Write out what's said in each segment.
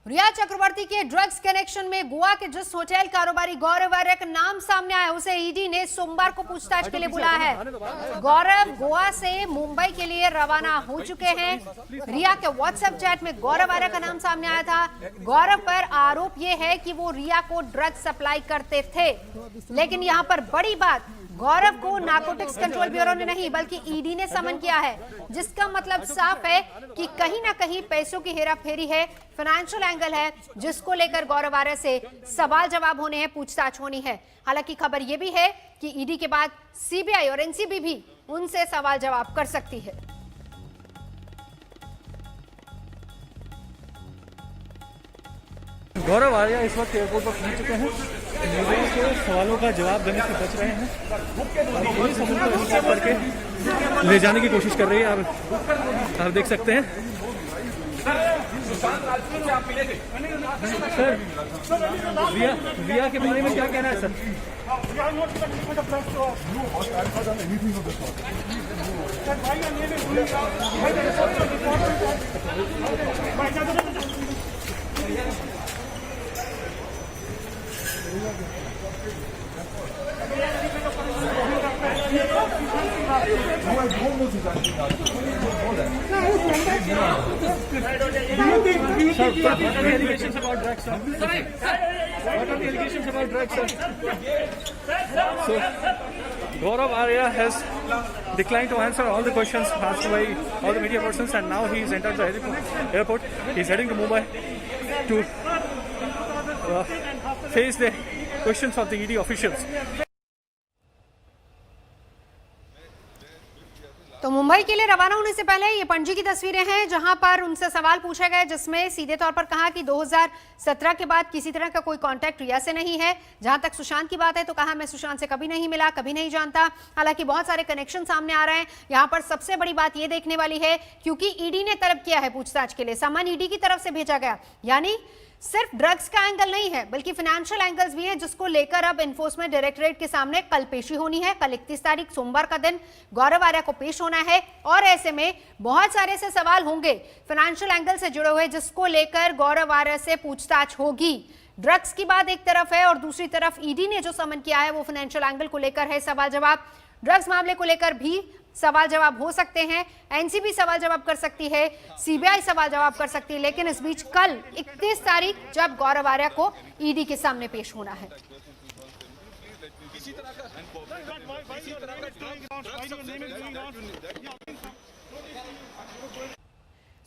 रिया चक्रवर्ती के drugs connection में गोवा के जिस होटल कारोबारी गौरव आर्य का नाम सामने आया, उसे ईडी ने सोमवार को पूछताछ के लिए बुलाया है। गौरव गोवा से मुंबई के लिए रवाना हो चुके हैं। रिया के व्हाट्सएप चैट में गौरव आर्य का नाम सामने आया था। गौरव पर आरोप यह है कि वो रिया को ड्रग्स सप्लाई करते थे, लेकिन यहाँ पर बड़ी बात, गौरव को नारकोटिक्स कंट्रोल ब्यूरो ने नहीं बल्कि ईडी ने समन किया है, जिसका मतलब साफ है कि कहीं ना कहीं पैसों की हेराफेरी है, फाइनेंशियल एंगल है, जिसको लेकर गौरव आर्य से सवाल जवाब होने हैं, पूछताछ होनी है। हालांकि खबर यह भी है कि ईडी के बाद सीबीआई और एनसीबी भी उनसे सवाल जवाब कर सकती है। गौरव आर्य इस वक्त एयरपोर्ट पर पहुंच चुके हैं। मीडिया के सवालों का जवाब देने से बच रहे हैं। पुलिस उनको करके ले जाने की कोशिश कर रही है। आप देख सकते हैं। सर, रिया के बारे में क्या कहना है sir? Gaurav Arya has declined to answer all the questions asked by all the media persons, and now he has entered the airport. He is heading to Mumbai to face the questions of the ED officials. तो मुंबई के लिए रवाना होने से पहले ये पणजी की तस्वीरें हैं, जहां पर उनसे सवाल पूछे गए, जिसमें सीधे तौर पर कहा कि 2017 के बाद किसी तरह का कोई कांटेक्ट रिया से नहीं है। जहां तक सुशांत की बात है तो कहा मैं सुशांत से कभी नहीं मिला, कभी नहीं जानता। हालांकि बहुत सारे कनेक्शन सामने आ रहे हैं। यहां पर सबसे बड़ी बात ये देखने वाली है, क्योंकि ईडी ने तलब किया है पूछताछ के लिए, सामान ईडी की तरफ से भेजा गया, यानी सिर्फ ड्रग्स का एंगल नहीं है बल्कि फाइनेंशियल एंगल्स भी है, जिसको लेकर अब एनफोर्समेंट डायरेक्टरेट के सामने कल पेशी होनी है। कल 31 तारीख सोमवार का दिन गौरव आर्य को पेश होना है, और ऐसे में बहुत सारे से सवाल होंगे फाइनेंशियल एंगल से जुड़े हुए, जिसको लेकर गौरव आर्य से पूछताछ होगी। ड्रग्स की बात एक तरफ है और दूसरी तरफ ईडी ने जो समन किया है वो फाइनेंशियल एंगल को लेकर है सवाल जवाब। ड्रग्स मामले को लेकर भी सवाल जवाब हो सकते हैं, एनसीबी सवाल जवाब कर सकती है, सीबीआई सवाल जवाब कर सकती है, लेकिन इस बीच कल 31 तारीख जब गौरव आर्य को ईडी के सामने पेश होना है।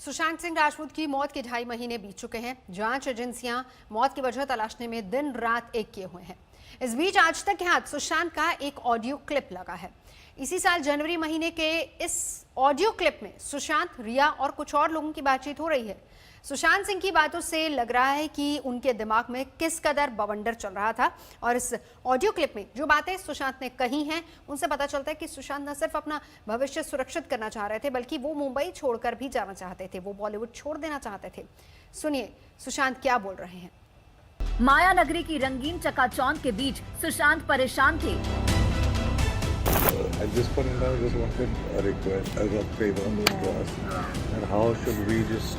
सुशांत सिंह राजपूत की मौत के 2.5 महीने बीत चुके हैं। जांच एजेंसियां मौत की वजह तलाशने में दिन रात एक किए हुए हैं। इस बीच आज तक के हाथ सुशांत का एक ऑडियो क्लिप लगा है। इसी साल जनवरी महीने के इस ऑडियो क्लिप में सुशांत, रिया और कुछ और लोगों की बातचीत हो रही है। सुशांत सिंह की बातों से लग रहा है कि उनके दिमाग में किस कदर बवंडर चल रहा था, और इस ऑडियो क्लिप में जो बातें सुशांत ने कही हैं उनसे पता चलता है कि सुशांत न सिर्फ अपना भविष्य सुरक्षित करना चाह रहे थे, बल्कि वो मुंबई छोड़कर भी जाना चाहते थे, वो बॉलीवुड छोड़ देना चाहते थे। सुनिए सुशांत क्या बोल रहे हैं। माया नगरी की रंगीन चकाचौंध के बीच सुशांत परेशान थे। At this point in time, I just wanted a request, as a favor to us. And how should we just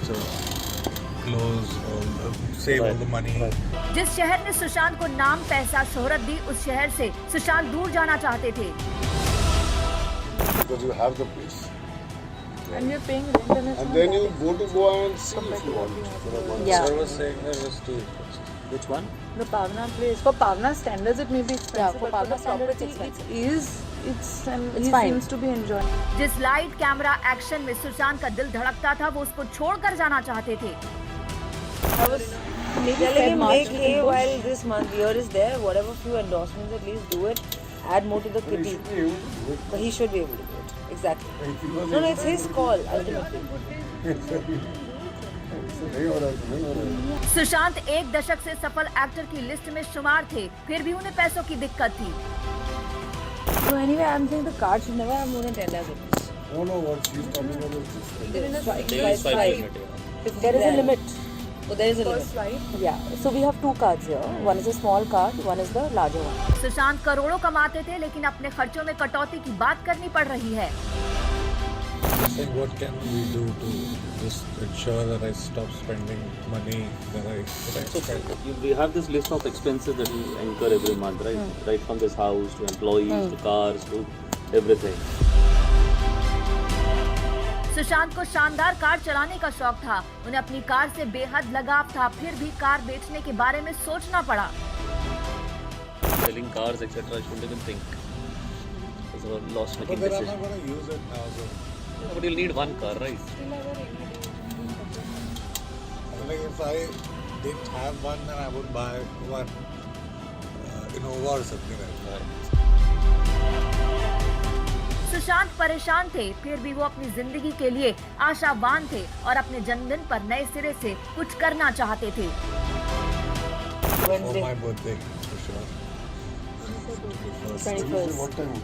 close, save all the money? जिस शहर ने सुशांत को नाम, पैसा, शोहरत दी, उस शहर से सुशांत दूर जाना चाहते थे। Because you have the place. And you're paying rent and And then you go to Goa and see if you want. Yeah. Sir was saying that was too. Which one? the Pavna place. For Pavna standards, it may be expensive. Yeah, for but Pavna the standards, property, it's it is. He fine. seems to be enjoying. जिस light camera action में सुशांत का दिल धड़कता था, वो उसको छोड़कर जाना चाहते थे। I was telling him, make hay while this year is there. Whatever few endorsements, at least do it. Add more to the kitty. But he should be able to do it. Exactly. No, it's his call ultimately. Sushant एक दशक से सफल actor की list में शुमार थे, फिर भी उन्हें पैसों की दिक्कत थी। So anyway, I'm saying the card should never have more than 10 lakhs. Oh no, what she's talking about is There is a limit. So there is a limit. Yeah. So we have two cards here. One is a small card. One is the larger one. Sushant करोड़ों कमाते थे, लेकिन अपने खर्चों में कटौती की बात करनी पड़ रही है। saying, what can we do to just ensure that I stop spending money that I spend? We have this list of expenses that you incur every month, right? Right from this house to employees to cars to everything. Sushant को शानदार car चलाने का शौक था। उन्हें अपनी car से बेहद लगाव था, फिर भी कार बेचने के बारे में सोचना पड़ा। Selling cars, etc. I shouldn't even think. It's a loss-making But then I'm decision. not going to use it now. So, But you'll need one car, right? I mean, like if I didn't have one, then I would buy one Innova or something like that. Sushant परेशान थे, फिर भी वो अपनी जिंदगी के लिए आशावान थे और अपने जन्मदिन पर नए सिरे से कुछ करना चाहते थे। For my birthday, for sure. 21st. What time?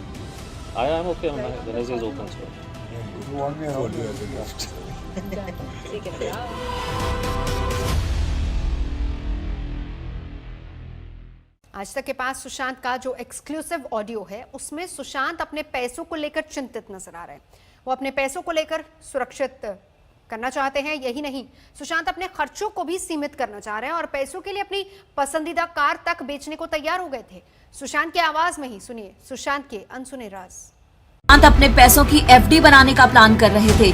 I am okay on my Wednesday is open, so. If you want me around, you as a gift. आज तक के पास सुशांत का जो एक्सक्लूसिव ऑडियो है उसमें सुशांत अपने पैसों को लेकर चिंतित नजर आ रहे हैं। वो अपने पैसों को लेकर सुरक्षित करना चाहते हैं। यही नहीं, सुशांत अपने खर्चों को भी सीमित करना चाह रहे हैं और पैसों के लिए अपनी पसंदीदा कार तक बेचने को तैयार हो गए थे। सुशांत की आवाज में ही सुनिए सुशांत के अनसुने राज। सुशांत अपने पैसों की एफडी बनाने का प्लान कर रहे थे।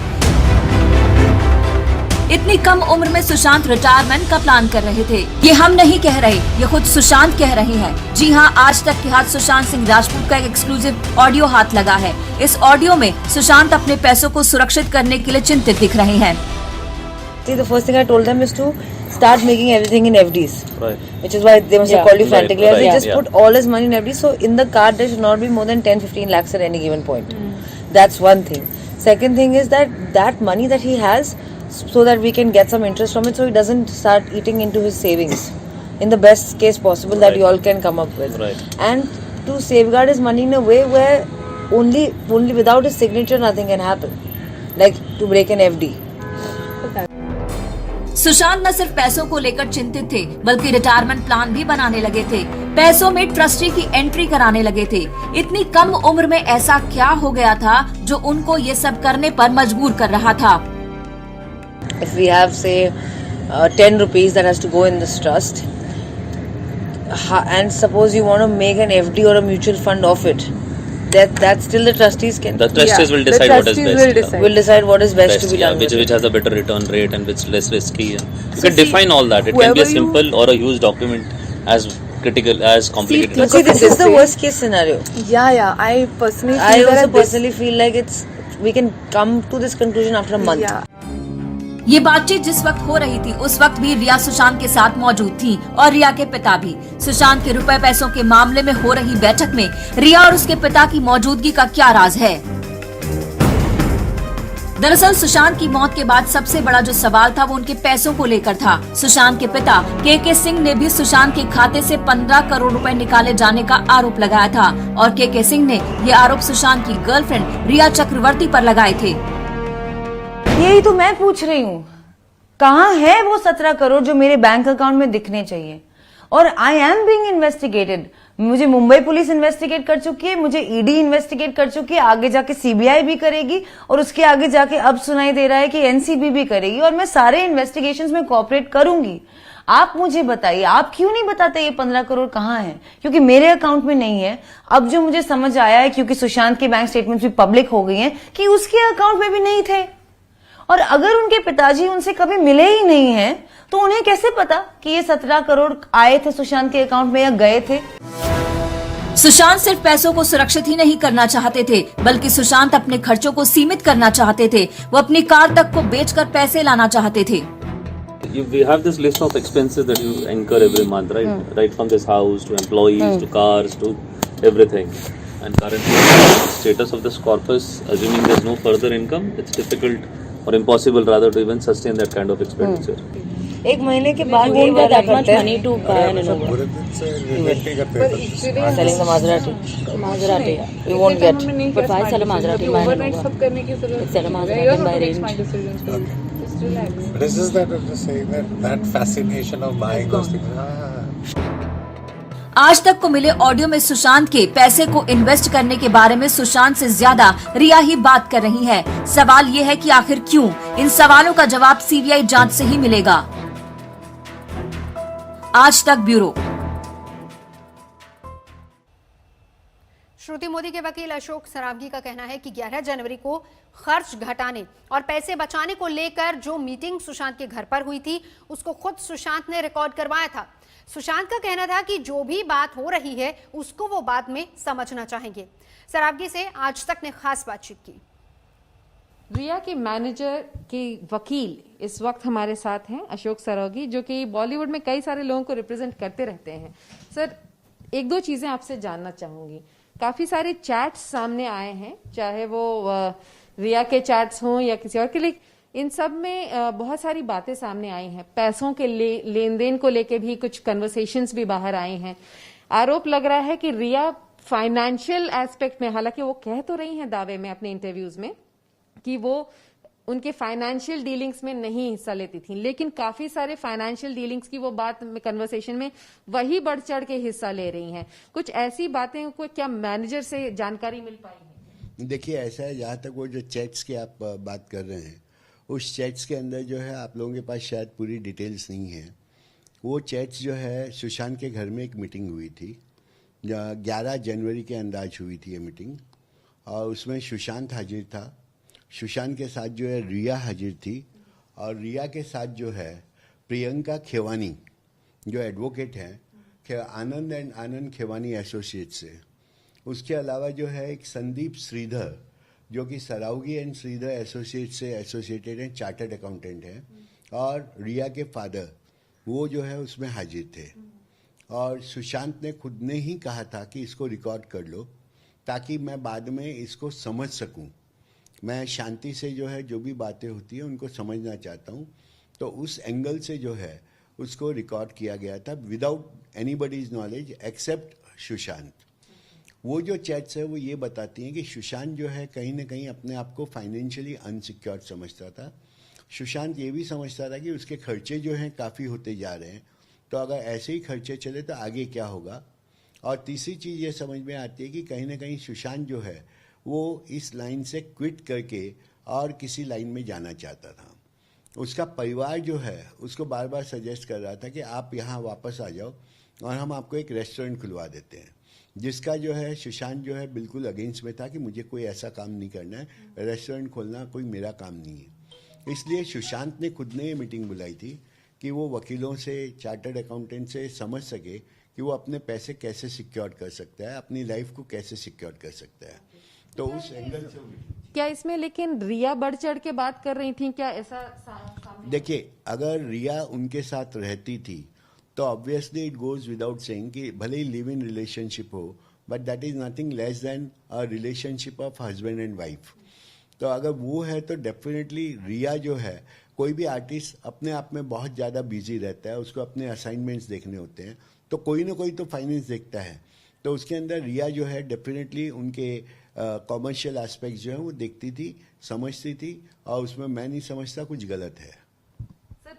इतनी कम उम्र में सुशांत रिटायरमेंट का प्लान कर रहे थे। ये हम नहीं कह रहे, ये खुद सुशांत कह रहे हैं। जी हाँ, आज तक के हाथ सुशांत सिंह राजपूत का एक एक्सक्लूसिव ऑडियो हाथ लगा है। इस ऑडियो में सुशांत अपने पैसों को सुरक्षित करने के लिए चिंतित दिख रहे हैं। See, the first thing I told them is to start making everything in FDs. Right. Which is why they must have called you frantically. Right. He just Yeah. put all his money in FDs. So in the card there should not be more than 10-15 lakhs at any given point. That's one thing. Second thing is that money that he has, so that we can get some interest from it, so he doesn't start eating into his savings. In the best case possible that Right. you all can come up with. Right. And to safeguard his money in a way where only without his signature nothing can happen. Like to break an FD. Sushant न सिर्फ पैसों को लेकर चिंतित थे, बल्कि retirement plan भी बनाने लगे थे। पैसों में ट्रस्टी की एंट्री कराने लगे थे। इतनी कम उम्र में ऐसा क्या हो गया था जो उनको ये सब करने पर मजबूर कर रहा था? If we have say 10 rupees that has to go in this trust, and suppose you want to make an FD or a mutual fund of it, that still the trustees can. The trustees will decide what is best. Will decide what is best to be yeah, done. which has a better return rate and which less risky. And you So can define all that. It can be a whoever you- simple or a huge document, as critical as complicated. But see, this is the worst case scenario. Yeah. I personally feel I that also this- personally feel like we can come to this conclusion after a month. Yeah. ये बातचीत जिस वक्त हो रही थी उस वक्त भी रिया सुशांत के साथ मौजूद थी और रिया के पिता भी। सुशांत के रुपए पैसों के मामले में हो रही बैठक में रिया और उसके पिता की मौजूदगी का क्या राज है? दरअसल सुशांत की मौत के बाद सबसे बड़ा जो सवाल था वो उनके पैसों को लेकर था। सुशांत के पिता के सिंह ने भी सुशांत के खाते से 15 करोड़ रुपए निकाले जाने का आरोप लगाया था और के सिंह ने ये आरोप सुशांत की गर्लफ्रेंड रिया चक्रवर्ती पर लगाए थे। यही तो मैं पूछ रही हूँ, कहाँ है वो 17 करोड़ जो मेरे बैंक अकाउंट में दिखने चाहिए? और आई एम बीइंग इन्वेस्टिगेटेड। मुझे मुंबई पुलिस इन्वेस्टिगेट कर चुकी है, मुझे ईडी इन्वेस्टिगेट कर चुकी है, आगे जाके सीबीआई भी करेगी और उसके आगे जाके अब सुनाई दे रहा है कि एनसीबी भी करेगी और मैं सारे इन्वेस्टिगेशंस में कोऑपरेट करूंगी। आप मुझे बताइए, आप क्यों नहीं बताते ये 15 करोड़ कहाँ है? क्योंकि मेरे अकाउंट में नहीं है। अब जो मुझे समझ आया है, क्योंकि सुशांत के बैंक स्टेटमेंट्स भी पब्लिक हो गई हैं, कि उसके अकाउंट में भी नहीं थे। और अगर उनके पिताजी उनसे कभी मिले ही नहीं हैं, तो उन्हें कैसे पता कि ये 17 करोड़ आए थे सुशांत के अकाउंट में या गए थे? सुशांत सिर्फ पैसों को सुरक्षित ही नहीं करना चाहते थे, बल्कि सुशांत अपने खर्चों को सीमित करना चाहते थे। वो अपनी कार तक को बेचकर पैसे लाना चाहते थे। We have this list of expenses that you incur every month, right? Right from this house to employees to cars to everything. And currently, status of this corpus, assuming there's no further income, it's difficult or impossible rather to even sustain that kind of expenditure. एक महीने के बाद ये वाला करते हैं। पूरे दिन से इन्वेस्ट नहीं करते हैं। Selling the Maserati. You won't get. But why sell a Maserati? Overnight सब करने की जरूरत नहीं है। You're not making my decisions. Just relax. But it's just that I'm just saying that fascination of buying those things. आज तक को मिले ऑडियो में सुशांत के पैसे को इन्वेस्ट करने के बारे में सुशांत से ज्यादा रिया ही बात कर रही है। सवाल ये है कि आखिर क्यों? इन सवालों का जवाब सीबीआई जांच से ही मिलेगा। आज तक ब्यूरो। श्रुति मोदी के वकील अशोक सरावगी का कहना है कि 11 जनवरी को खर्च घटाने और पैसे बचाने को लेकर जो मीटिंग सुशांत के घर पर हुई थी उसको खुद सुशांत ने रिकॉर्ड करवाया था। सुशांत का कहना था कि जो भी बात हो रही है उसको वो बाद में समझना चाहेंगे। सरावगी से आज तक ने खास बातचीत की। रिया के मैनेजर के वकील इस वक्त हमारे साथ हैं अशोक सरावगी, जो कि बॉलीवुड में कई सारे लोगों को रिप्रेजेंट करते रहते हैं। सर, एक दो चीजें आपसे जानना चाहूंगी। काफी सारे चैट्स सामने आए हैं, चाहे वो रिया के चैट्स हों या किसी और के लिए, इन सब में बहुत सारी बातें सामने आई हैं। पैसों के लेन देन को लेके भी कुछ कन्वर्सेशंस भी बाहर आए हैं। आरोप लग रहा है कि रिया फाइनेंशियल एस्पेक्ट में, हालांकि वो कह तो रही हैं दावे में अपने इंटरव्यूज में कि वो उनके फाइनेंशियल डीलिंग्स में नहीं हिस्सा लेती थी, लेकिन काफी सारे फाइनेंशियल डीलिंग्स की वो बात कन्वर्सेशन में वही बढ़ चढ़ के हिस्सा ले रही हैं। कुछ ऐसी बातें को क्या मैनेजर से जानकारी मिल पाई है? देखिए, ऐसा है, जहाँ तक वो जो चैट्स की आप बात कर रहे हैं, उस चैट्स के अंदर जो है आप लोगों के पास शायद पूरी डिटेल्स नहीं है। वो चैट्स जो है, सुशांत के घर में एक मीटिंग हुई थी, 11 जनवरी के अंदाज हुई थी ये मीटिंग, और उसमें सुशांत हाजिर था। सुशांत के साथ जो है रिया हाजिर थी, और रिया के साथ जो है प्रियंका खेवानी जो एडवोकेट हैं, आनंद एंड आनंद खेवानी एसोसिएट्स से। उसके अलावा जो है एक संदीप श्रीधर, जो कि सरावगी एंड श्रीधर एसोसिएट से एसोसिएटेड हैं, चार्टर्ड अकाउंटेंट हैं, और रिया के फादर वो जो है उसमें हाजिर थे। और सुशांत ने खुद ने ही कहा था कि इसको रिकॉर्ड कर लो ताकि मैं बाद में इसको समझ सकूं। मैं शांति से जो है जो भी बातें होती हैं उनको समझना चाहता हूं, तो उस एंगल से जो है उसको रिकॉर्ड किया गया था without anybody's knowledge except Sushant. वो जो चैट्स है वो ये बताती हैं कि सुशांत जो है कहीं ना कहीं अपने आप को फाइनेंशियली अनसिक्योर्ड समझता था। सुशांत ये भी समझता था कि उसके खर्चे जो हैं काफ़ी होते जा रहे हैं, तो अगर ऐसे ही खर्चे चले तो आगे क्या होगा। और तीसरी चीज़ ये समझ में आती है कि कहीं ना कहीं सुशांत जो है वो इस लाइन से क्विट करके और किसी लाइन में जाना चाहता था। उसका परिवार जो है उसको बार बार सजेस्ट कर रहा था कि आप यहाँ वापस आ जाओ और हम आपको एक रेस्टोरेंट खुलवा देते हैं, जिसका जो है सुशांत जो है बिल्कुल अगेंस्ट में था कि मुझे कोई ऐसा काम नहीं करना है, रेस्टोरेंट खोलना कोई मेरा काम नहीं है। इसलिए सुशांत ने खुद ने ये मीटिंग बुलाई थी कि वो वकीलों से, चार्टर्ड अकाउंटेंट से समझ सके कि वो अपने पैसे कैसे सिक्योर कर सकता है, अपनी लाइफ को कैसे सिक्योर कर सकता है। तो उस एंगल से क्या इसमें लेकिन रिया बढ़ चढ़ के बात कर रही थी, क्या ऐसा सामने? देखिए, अगर रिया उनके साथ रहती थी तो obviously it goes without saying कि भले ही लिव इन रिलेशनशिप हो, but that is nothing less than a relationship of husband and wife. तो अगर वो है तो डेफिनेटली रिया जो है, कोई भी आर्टिस्ट अपने आप में बहुत ज़्यादा बिजी रहता है, उसको अपने असाइनमेंट्स देखने होते हैं, तो कोई ना कोई तो फाइनेंस देखता है। तो उसके अंदर रिया जो है डेफिनेटली उनके कॉमर्शियल एस्पेक्ट जो है वो देखती थी, समझती थी, और उसमें मैं नहीं समझता कुछ गलत है। सर,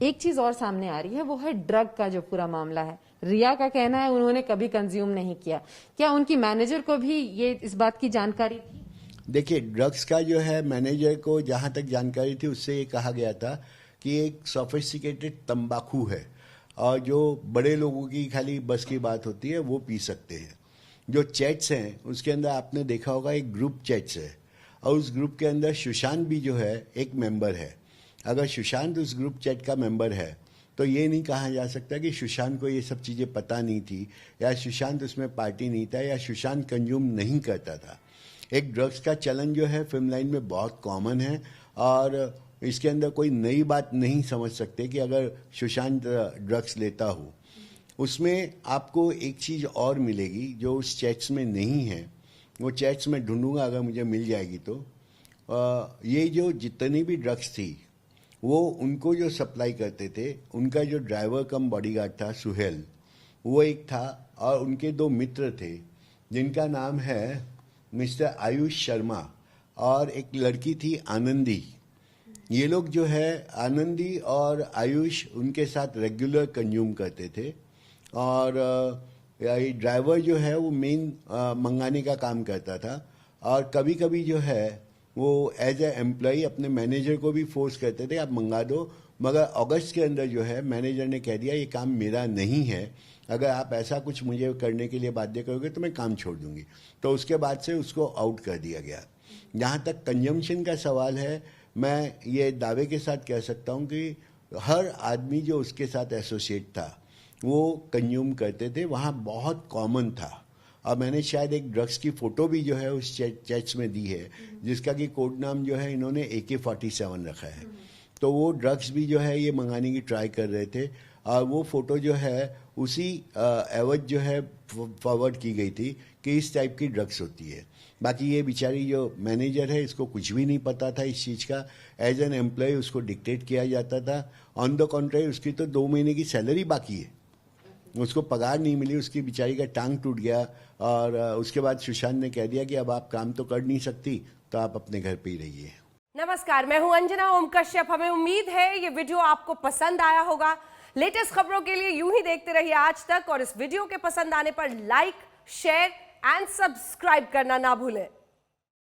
एक चीज और सामने आ रही है, वो है ड्रग का जो पूरा मामला है। रिया का कहना है उन्होंने कभी कंज्यूम नहीं किया। क्या उनकी मैनेजर को भी ये इस बात की जानकारी थी? देखिए, ड्रग्स का जो है मैनेजर को जहाँ तक जानकारी थी उससे ये कहा गया था कि एक सोफिस्टिकेटेड तंबाकू है और जो बड़े लोगों की खाली बस की बात होती है वो पी सकते हैं। जो चैट्स हैं उसके अंदर आपने देखा होगा एक ग्रुप चैट्स है, और उस ग्रुप के अंदर सुशांत भी जो है एक मेंबर है। अगर सुशांत उस ग्रुप चैट का मेंबर है तो ये नहीं कहा जा सकता कि सुशांत को ये सब चीज़ें पता नहीं थी, या सुशांत उसमें पार्टी नहीं था, या सुशांत कंज्यूम नहीं करता था। एक ड्रग्स का चलन जो है फिल्म लाइन में बहुत कॉमन है, और इसके अंदर कोई नई बात नहीं समझ सकते कि अगर सुशांत ड्रग्स लेता हो। उसमें आपको एक चीज़ और मिलेगी जो उस चैट्स में नहीं है, वो चैट्स में ढूंढूंगा, अगर मुझे मिल जाएगी तो। ये जो जितनी भी ड्रग्स थी वो उनको जो सप्लाई करते थे, उनका जो ड्राइवर कम बॉडीगार्ड था सुहेल, वो एक था, और उनके दो मित्र थे जिनका नाम है मिस्टर आयुष शर्मा और एक लड़की थी आनंदी। ये लोग जो है आनंदी और आयुष उनके साथ रेगुलर कंज्यूम करते थे, और ये ड्राइवर जो है वो मेन मंगाने का काम करता था, और कभी कभी जो है वो एज ए एम्प्लॉय अपने मैनेजर को भी फोर्स करते थे आप मंगा दो, मगर अगस्त के अंदर जो है मैनेजर ने कह दिया ये काम मेरा नहीं है, अगर आप ऐसा कुछ मुझे करने के लिए बाध्य करोगे तो मैं काम छोड़ दूंगी। तो उसके बाद से उसको आउट कर दिया गया। जहाँ तक कंजम्पशन का सवाल है, मैं ये दावे के साथ कह सकता हूँ कि हर आदमी जो उसके साथ एसोसिएट था वो कंज्यूम करते थे, वहाँ बहुत कॉमन था। और मैंने शायद एक ड्रग्स की फ़ोटो भी जो है उस चैट्स में दी है, जिसका कि कोड नाम जो है इन्होंने AK-47 रखा है। तो वो ड्रग्स भी जो है ये मंगाने की ट्राई कर रहे थे, और वो फ़ोटो जो है उसी एवज जो है फॉरवर्ड की गई थी कि इस टाइप की ड्रग्स होती है। बाकी ये बेचारी जो मैनेजर है इसको कुछ भी नहीं पता था इस चीज़ का। एज एन एम्प्लॉय उसको डिक्टेट किया जाता था। ऑन द कॉन्ट्री उसकी तो 2 महीने की सैलरी बाकी है, उसको पगार नहीं मिली, उसकी बेचारी का टांग टूट गया। और उसके बाद सुशांत ने कह दिया कि अब आप काम तो कर नहीं सकती, तो आप अपने घर पे ही रहिए। नमस्कार, मैं हूं अंजना ओम कश्यप। हमें उम्मीद है ये वीडियो आपको पसंद आया होगा। लेटेस्ट खबरों के लिए यूं ही देखते रहिए आज तक, और इस वीडियो के पसंद आने पर लाइक, शेयर एंड सब्सक्राइब करना ना भूलें।